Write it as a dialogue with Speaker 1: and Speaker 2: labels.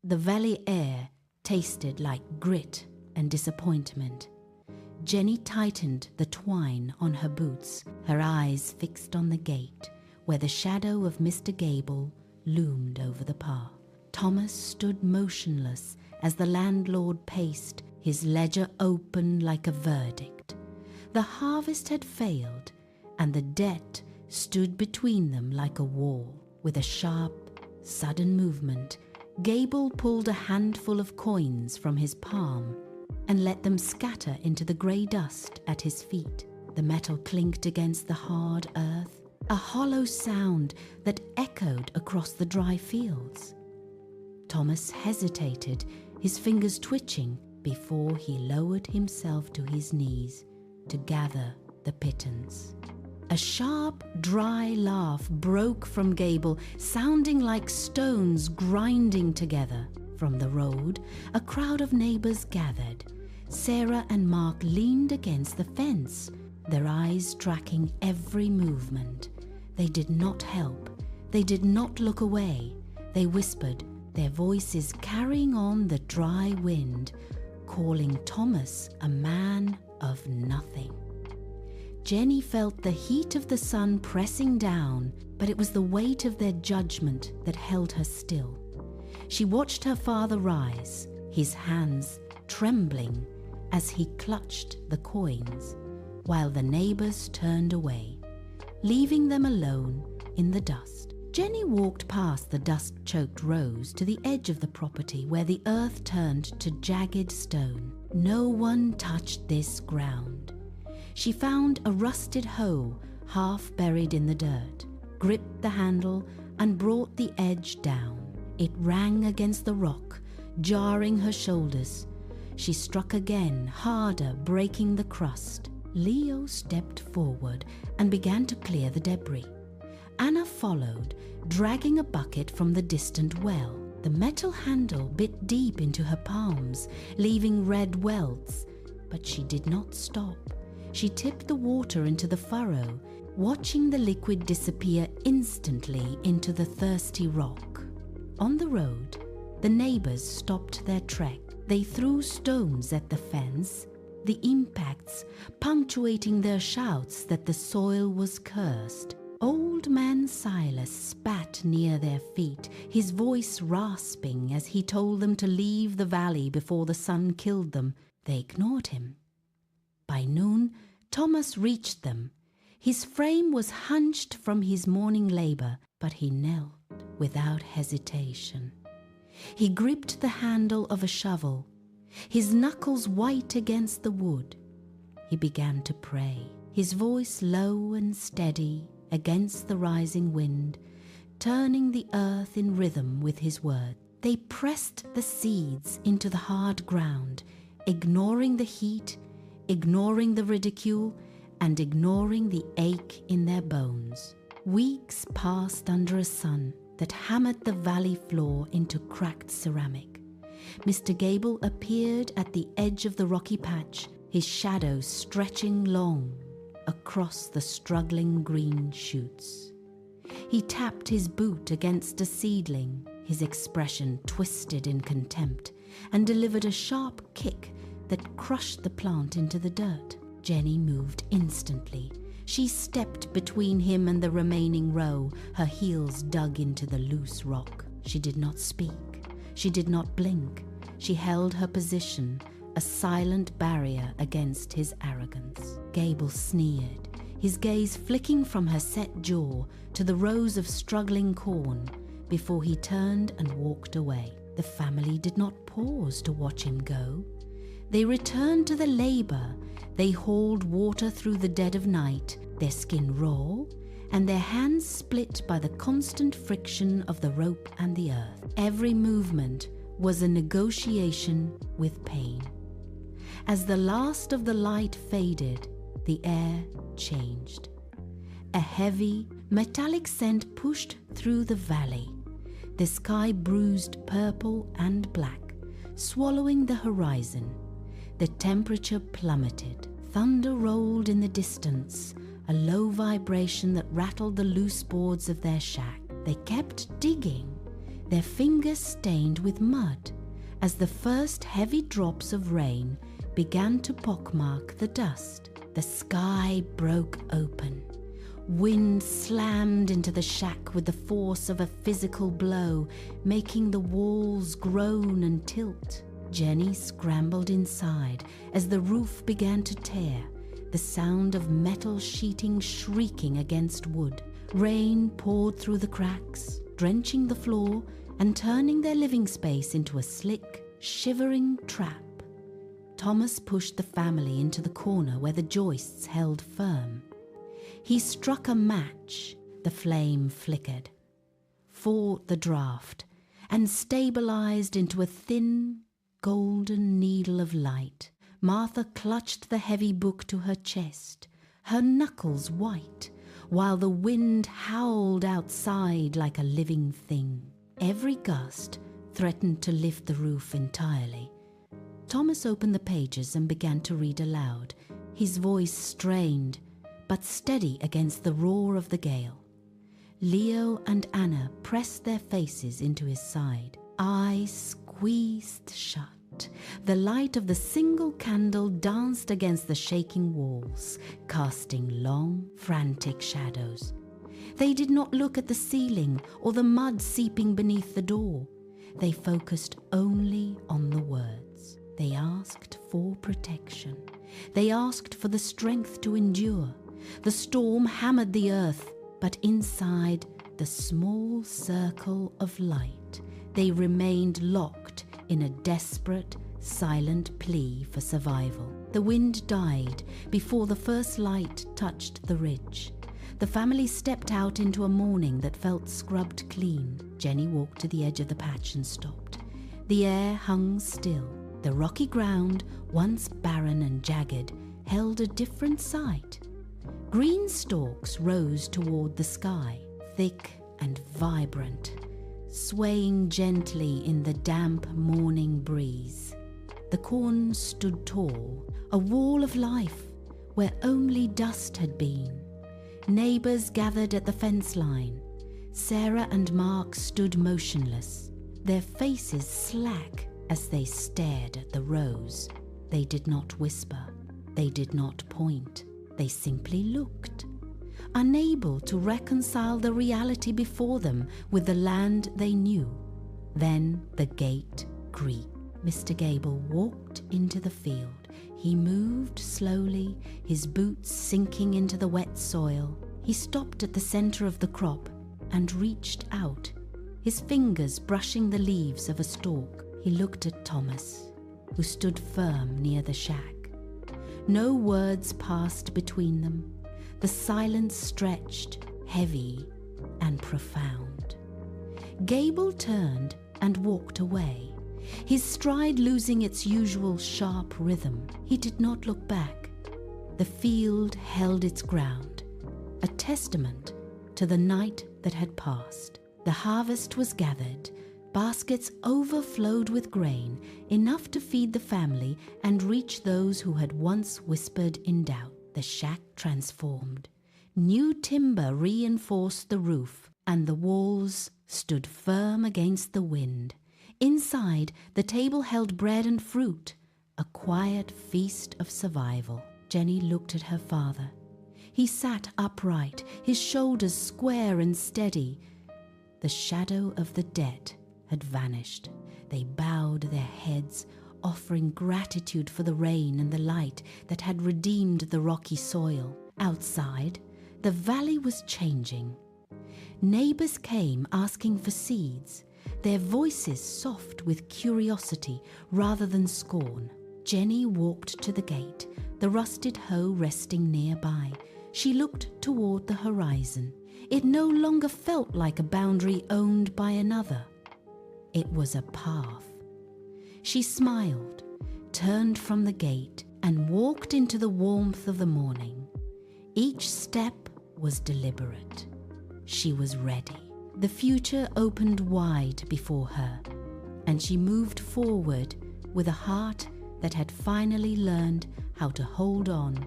Speaker 1: The valley air tasted like grit and disappointment. Jenny tightened the twine on her boots, her eyes fixed on the gate, where the shadow of Mr. Gable loomed over the path. Thomas stood motionless as the landlord paced, his ledger open like a verdict. The harvest had failed, and the debt stood between them like a wall. With a sharp, sudden movement, Gable pulled a handful of coins from his palm and let them scatter into the grey dust at his feet. The metal clinked against the hard earth, a hollow sound that echoed across the dry fields. Thomas hesitated, his fingers twitching, before he lowered himself to his knees to gather the pittance. A sharp, dry laugh broke from Gable, sounding like stones grinding together. From the road, a crowd of neighbours gathered. Sarah and Mark leaned against the fence, their eyes tracking every movement. They did not help. They did not look away. They whispered, their voices carrying on the dry wind, calling Thomas a man of nothing. Jenny felt the heat of the sun pressing down, but it was the weight of their judgment that held her still. She watched her father rise, his hands trembling as he clutched the coins, while the neighbours turned away, leaving them alone in the dust. Jenny walked past the dust-choked rows to the edge of the property where the earth turned to jagged stone. No one touched this ground. She found a rusted hoe half buried in the dirt, gripped the handle and brought the edge down. It rang against the rock, jarring her shoulders. She struck again, harder, breaking the crust. Leo stepped forward and began to clear the debris. Anna followed, dragging a bucket from the distant well. The metal handle bit deep into her palms, leaving red welts, but she did not stop. She tipped the water into the furrow, watching the liquid disappear instantly into the thirsty rock. On the road, the neighbours stopped their trek. They threw stones at the fence, the impacts punctuating their shouts that the soil was cursed. Old man Silas spat near their feet, his voice rasping as he told them to leave the valley before the sun killed them. They ignored him. By noon, Thomas reached them. His frame was hunched from his morning labour, but he knelt without hesitation. He gripped the handle of a shovel, his knuckles white against the wood. He began to pray, his voice low and steady against the rising wind, turning the earth in rhythm with his word. They pressed the seeds into the hard ground, ignoring the heat, ignoring the ridicule, and ignoring the ache in their bones. Weeks passed under a sun that hammered the valley floor into cracked ceramic. Mr. Gable appeared at the edge of the rocky patch, his shadow stretching long across the struggling green shoots. He tapped his boot against a seedling, his expression twisted in contempt, and delivered a sharp kick that crushed the plant into the dirt. Jenny moved instantly. She stepped between him and the remaining row, her heels dug into the loose rock. She did not speak. She did not blink. She held her position, a silent barrier against his arrogance. Gable sneered, his gaze flicking from her set jaw to the rows of struggling corn before he turned and walked away. The family did not pause to watch him go. They returned to the labor. They hauled water through the dead of night, their skin raw, and their hands split by the constant friction of the rope and the earth. Every movement was a negotiation with pain. As the last of the light faded, the air changed. A heavy, metallic scent pushed through the valley. The sky bruised purple and black, swallowing the horizon. The temperature plummeted. Thunder rolled in the distance, a low vibration that rattled the loose boards of their shack. They kept digging. their fingers stained with mud as the first heavy drops of rain began to pockmark the dust. The sky broke open. Wind slammed into the shack with the force of a physical blow, making the walls groan and tilt. Jenny scrambled inside as the roof began to tear, the sound of metal sheeting shrieking against wood. Rain poured through the cracks, drenching the floor and turning their living space into a slick, shivering trap. Thomas pushed the family into the corner where the joists held firm. He struck a match. The flame flickered, fought the draft, and stabilized into a thin, golden needle of light. Martha clutched the heavy book to her chest, her knuckles white, while the wind howled outside like a living thing. Every gust threatened to lift the roof entirely. Thomas opened the pages and began to read aloud, his voice strained but steady against the roar of the gale. Leo and Anna pressed their faces into his side, eyes squeezed shut. The light of the single candle danced against the shaking walls, casting long, frantic shadows. They did not look at the ceiling or the mud seeping beneath the door. They focused only on the words. They asked for protection. They asked for the strength to endure. The storm hammered the earth, but inside the small circle of light, they remained locked in a desperate, silent plea for survival. The wind died before the first light touched the ridge. The family stepped out into a morning that felt scrubbed clean. Jenny walked to the edge of the patch and stopped. The air hung still. The rocky ground, once barren and jagged, held a different sight. Green stalks rose toward the sky, thick and vibrant, swaying gently in the damp morning breeze. The corn stood tall, a wall of life where only dust had been. Neighbors gathered at the fence line. Sarah and Mark stood motionless, their faces slack as they stared at the rows. They did not whisper. They did not point. They simply looked, unable to reconcile the reality before them with the land they knew. Then the gate creaked. Mr. Gable walked into the field. He moved slowly, his boots sinking into the wet soil. He stopped at the center of the crop and reached out, his fingers brushing the leaves of a stalk. He looked at Thomas, who stood firm near the shack. No words passed between them. The silence stretched, heavy and profound. Gable turned and walked away, his stride losing its usual sharp rhythm. He did not look back. The field held its ground, a testament to the night that had passed. The harvest was gathered. Baskets overflowed with grain, enough to feed the family and reach those who had once whispered in doubt. The shack transformed. New timber reinforced the roof, and the walls stood firm against the wind. Inside, the table held bread and fruit, a quiet feast of survival. Jenny looked at her father. He sat upright, his shoulders square and steady. The shadow of the debt had vanished. They bowed their heads, offering gratitude for the rain and the light that had redeemed the rocky soil. Outside, the valley was changing. Neighbors came asking for seeds, their voices soft with curiosity rather than scorn. Jenny walked to the gate, the rusted hoe resting nearby. She looked toward the horizon. It no longer felt like a boundary owned by another. It was a path. She smiled, turned from the gate, and walked into the warmth of the morning. Each step was deliberate. She was ready. The future opened wide before her, and she moved forward with a heart that had finally learned how to hold on